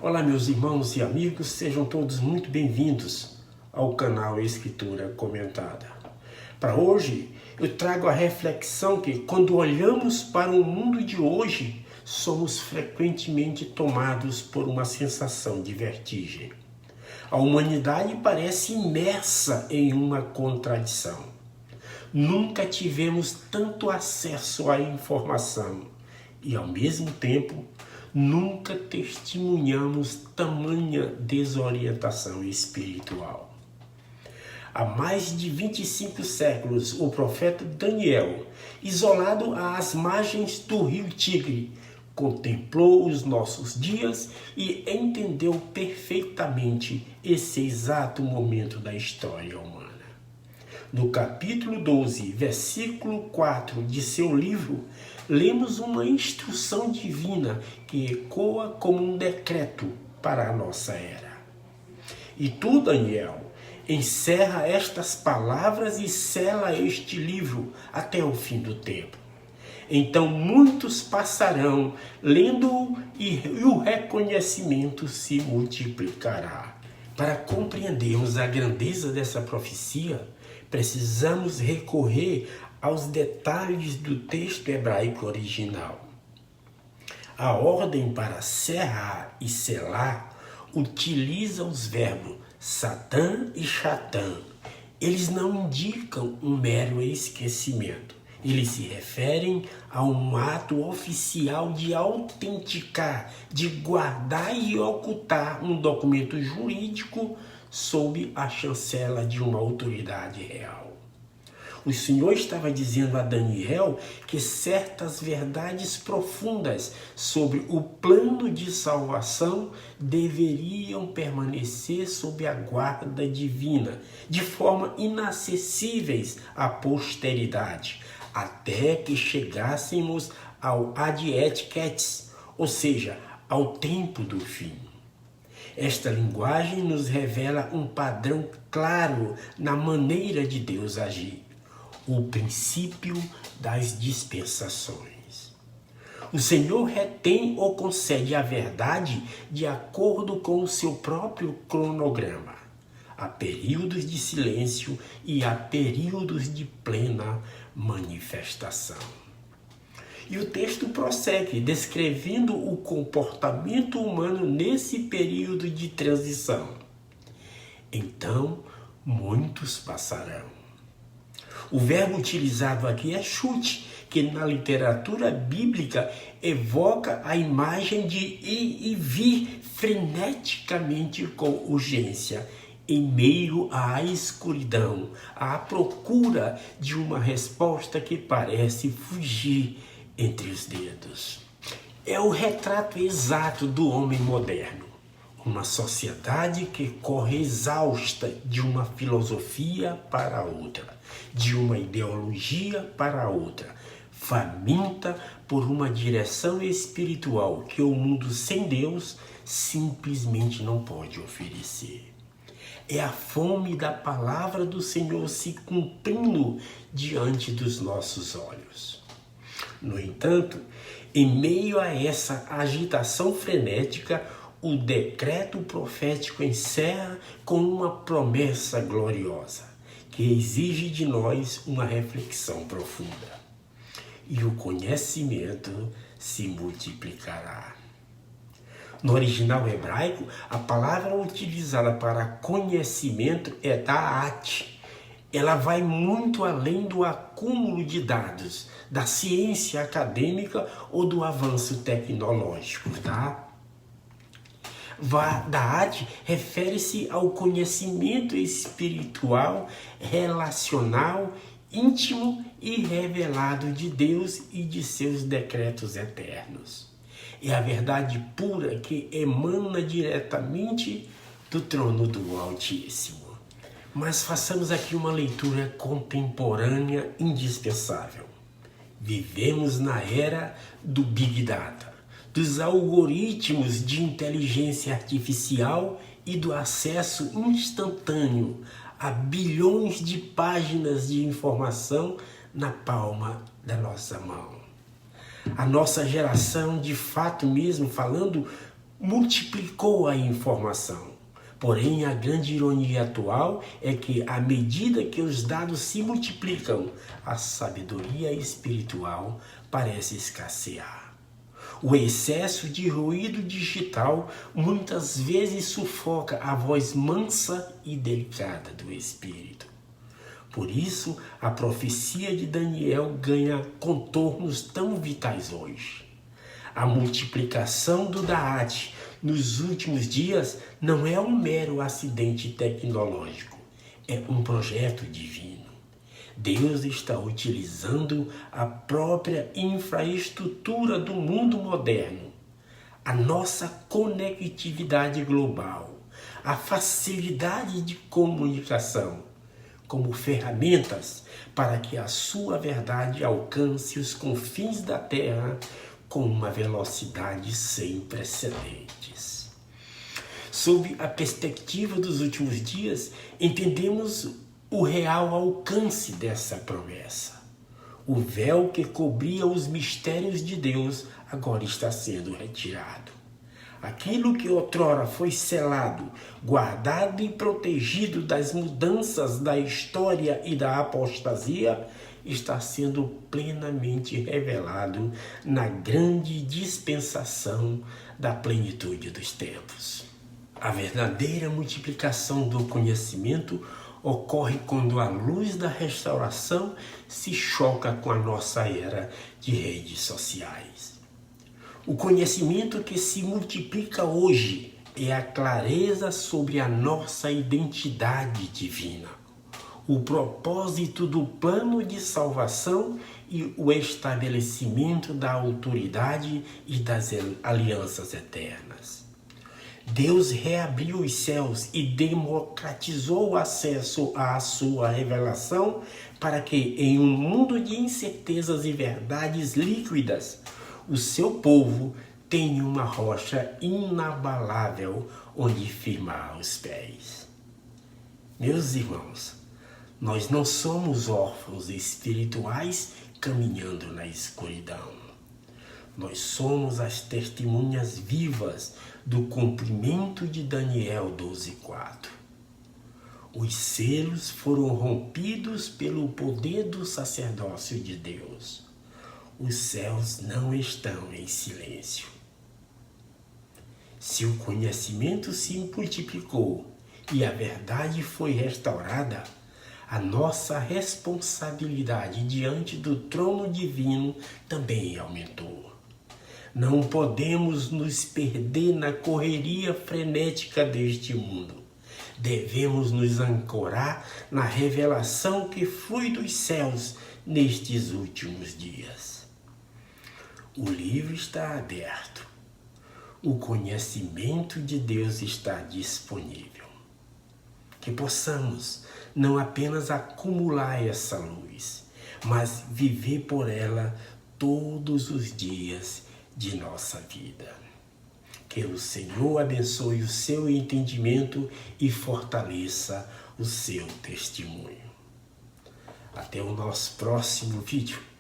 Olá, meus irmãos e amigos, sejam todos muito bem-vindos ao canal Escritura Comentada. Para hoje, eu trago a reflexão que, quando olhamos para o mundo de hoje, somos frequentemente tomados por uma sensação de vertigem. A humanidade parece imersa em uma contradição. Nunca tivemos tanto acesso à informação e, ao mesmo tempo, nunca testemunhamos tamanha desorientação espiritual. Há mais de 25 séculos, o profeta Daniel, isolado às margens do rio Tigre, contemplou os nossos dias e entendeu perfeitamente esse exato momento da história humana. No capítulo 12, versículo 4 de seu livro, lemos uma instrução divina que ecoa como um decreto para a nossa era. E tu, Daniel, encerra estas palavras e sela este livro até o fim do tempo. Então muitos passarão lendo-o e o reconhecimento se multiplicará. Para compreendermos a grandeza dessa profecia, precisamos recorrer aos detalhes do texto hebraico original. A ordem para serrar e selar utiliza os verbos satã e chatã. Eles não indicam um mero esquecimento. Eles se referem a um ato oficial de autenticar, de guardar e ocultar um documento jurídico sob a chancela de uma autoridade real. O Senhor estava dizendo a Daniel que certas verdades profundas sobre o plano de salvação deveriam permanecer sob a guarda divina, de forma inacessíveis à posteridade, até que chegássemos ao ad etiquetes, ou seja, ao tempo do fim. Esta linguagem nos revela um padrão claro na maneira de Deus agir, o princípio das dispensações. O Senhor retém ou concede a verdade de acordo com o seu próprio cronograma. Há períodos de silêncio e há períodos de plena manifestação. E o texto prossegue, descrevendo o comportamento humano nesse período de transição. Então, muitos passarão. O verbo utilizado aqui é chute, que na literatura bíblica evoca a imagem de ir e vir freneticamente com urgência, em meio à escuridão, à procura de uma resposta que parece fugir entre os dedos. É o retrato exato do homem moderno. Uma sociedade que corre exausta de uma filosofia para outra, de uma ideologia para outra, faminta por uma direção espiritual que o mundo sem Deus simplesmente não pode oferecer. É a fome da palavra do Senhor se cumprindo diante dos nossos olhos. No entanto, em meio a essa agitação frenética, o decreto profético encerra com uma promessa gloriosa, que exige de nós uma reflexão profunda. E o conhecimento se multiplicará. No original hebraico, a palavra utilizada para conhecimento é da'at. Ela vai muito além do acúmulo de dados, da ciência acadêmica ou do avanço tecnológico, tá? Da'at refere-se ao conhecimento espiritual, relacional, íntimo e revelado de Deus e de seus decretos eternos. É a verdade pura que emana diretamente do trono do Altíssimo. Mas façamos aqui uma leitura contemporânea indispensável. Vivemos na era do Big Data, dos algoritmos de inteligência artificial e do acesso instantâneo a bilhões de páginas de informação na palma da nossa mão. A nossa geração, de fato mesmo falando, multiplicou a informação. Porém, a grande ironia atual é que, à medida que os dados se multiplicam, a sabedoria espiritual parece escassear. O excesso de ruído digital muitas vezes sufoca a voz mansa e delicada do Espírito. Por isso, a profecia de Daniel ganha contornos tão vitais hoje. A multiplicação do Da'at nos últimos dias não é um mero acidente tecnológico, é um projeto divino. Deus está utilizando a própria infraestrutura do mundo moderno, a nossa conectividade global, a facilidade de comunicação, como ferramentas para que a sua verdade alcance os confins da Terra com uma velocidade sem precedentes. Sob a perspectiva dos últimos dias, entendemos o real alcance dessa promessa. O véu que cobria os mistérios de Deus agora está sendo retirado. Aquilo que outrora foi selado, guardado e protegido das mudanças da história e da apostasia, está sendo plenamente revelado na grande dispensação da plenitude dos tempos. A verdadeira multiplicação do conhecimento ocorre quando a luz da restauração se choca com a nossa era de redes sociais. O conhecimento que se multiplica hoje é a clareza sobre a nossa identidade divina, o propósito do plano de salvação e o estabelecimento da autoridade e das alianças eternas. Deus reabriu os céus e democratizou o acesso à sua revelação para que, em um mundo de incertezas e verdades líquidas, o seu povo tenha uma rocha inabalável onde firmar os pés. Meus irmãos, nós não somos órfãos espirituais caminhando na escuridão. Nós somos as testemunhas vivas do cumprimento de Daniel 12:4. Os selos foram rompidos pelo poder do sacerdócio de Deus. Os céus não estão em silêncio. Se o conhecimento se multiplicou e a verdade foi restaurada, a nossa responsabilidade diante do trono divino também aumentou. Não podemos nos perder na correria frenética deste mundo. Devemos nos ancorar na revelação que flui dos céus nestes últimos dias. O livro está aberto. O conhecimento de Deus está disponível. Que possamos não apenas acumular essa luz, mas viver por ela todos os dias de nossa vida. Que o Senhor abençoe o seu entendimento e fortaleça o seu testemunho. Até o nosso próximo vídeo.